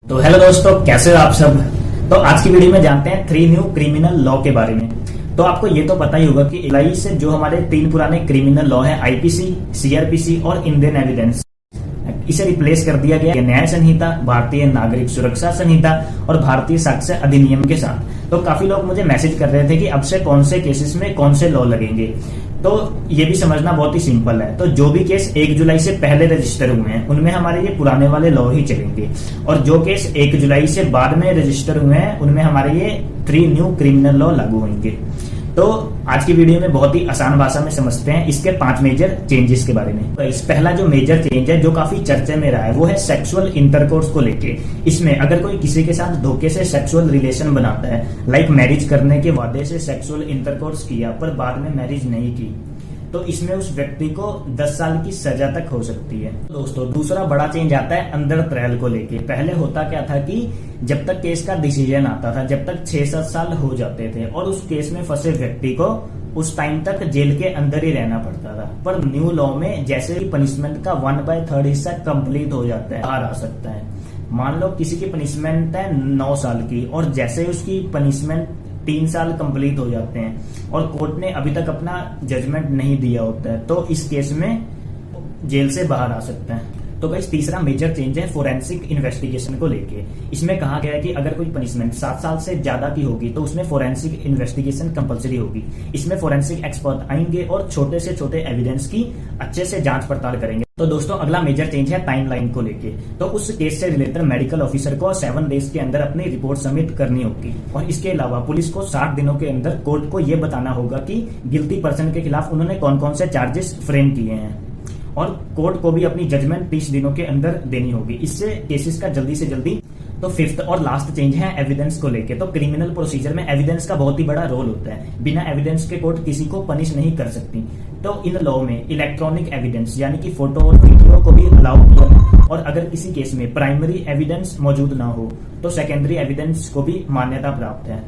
तो हेलो दोस्तों, कैसे हो आप सब। तो आज की वीडियो में जानते हैं 3 न्यू क्रिमिनल लॉ के बारे में। तो आपको ये तो पता ही होगा कि जुलाई से जो हमारे 3 पुराने क्रिमिनल लॉ है, आईपीसी, सीआरपीसी और इंडियन एविडेंस, इसे रिप्लेस कर दिया गया न्याय संहिता, भारतीय नागरिक सुरक्षा संहिता और भारतीय साक्ष्य अधिनियम के साथ। तो काफी लोग मुझे मैसेज कर रहे थे कि अब से कौन से केसेस में कौन से लॉ लगेंगे। तो ये भी समझना बहुत ही सिंपल है। तो जो भी केस 1 जुलाई से पहले रजिस्टर हुए हैं उनमें हमारे ये पुराने वाले लॉ ही चलेंगे, और जो केस 1 जुलाई से बाद में रजिस्टर हुए हैं उनमें हमारे ये 3 न्यू क्रिमिनल लॉ लागू होंगे। तो आज की वीडियो में बहुत ही आसान भाषा में समझते हैं इसके 5 मेजर चेंजेस के बारे में। तो इस पहला जो मेजर चेंज है जो काफी चर्चे में रहा है वो है सेक्सुअल इंटरकोर्स को लेके। इसमें अगर कोई किसी के साथ धोखे से सेक्सुअल रिलेशन बनाता है, लाइक मैरिज करने के वादे से सेक्सुअल इंटरकोर्स किया पर बाद में मैरिज नहीं की, तो इसमें उस व्यक्ति को 10 साल की सजा तक हो सकती है। दोस्तों, दूसरा बड़ा चेंज आता है अंडर ट्रायल को लेके। पहले होता क्या था कि जब तक केस का डिसीजन आता था, जब तक 6-7 साल हो जाते थे और उस केस में फंसे व्यक्ति को उस टाइम तक जेल के अंदर ही रहना पड़ता था। पर न्यू लॉ में जैसे ही पनिशमेंट का 1/3 हिस्सा कंप्लीट हो जाता है, बाहर आ सकता है। मान लो किसी की पनिशमेंट है 9 साल की और जैसे ही उसकी पनिशमेंट 3 साल कंप्लीट हो जाते हैं और कोर्ट ने अभी तक अपना जजमेंट नहीं दिया होता है, तो इस केस में जेल से बाहर आ सकता है। तो गाइस, तीसरा मेजर चेंज है फोरेंसिक इन्वेस्टिगेशन को लेके। इसमें कहा गया है कि अगर कोई पनिशमेंट 7 साल से ज्यादा की होगी तो उसमें फोरेंसिक इन्वेस्टिगेशन कंपलसरी होगी। इसमें फोरेंसिक एक्सपर्ट आएंगे और छोटे से छोटे एविडेंस की अच्छे से जांच पड़ताल करेंगे। तो दोस्तों, अगला मेजर चेंज है टाइमलाइन को लेके। तो उस केस से रिलेटेड मेडिकल ऑफिसर को 7 डेज के अंदर अपनी रिपोर्ट सबमिट करनी होगी, और इसके अलावा पुलिस को 60 दिनों के अंदर कोर्ट को यह बताना होगा कि गिल्टी पर्सन के खिलाफ उन्होंने कौन कौन से चार्जेस फ्रेम किए हैं, और कोर्ट को भी अपनी जजमेंट 30 दिनों के अंदर देनी होगी। इससे केसेस का जल्दी से जल्दी। तो 5th और लास्ट चेंज है एविडेंस को लेके। तो क्रिमिनल प्रोसीजर में एविडेंस का बहुत ही बड़ा रोल होता है। बिना एविडेंस के कोर्ट किसी को पनिश नहीं कर सकती। तो इन लॉ में इलेक्ट्रॉनिक एविडेंस यानी कि फोटो और वीडियो को भी अलाउ किया है, और अगर किसी केस में प्राइमरी एविडेंस मौजूद ना हो तो सेकेंडरी एविडेंस को भी मान्यता प्राप्त है।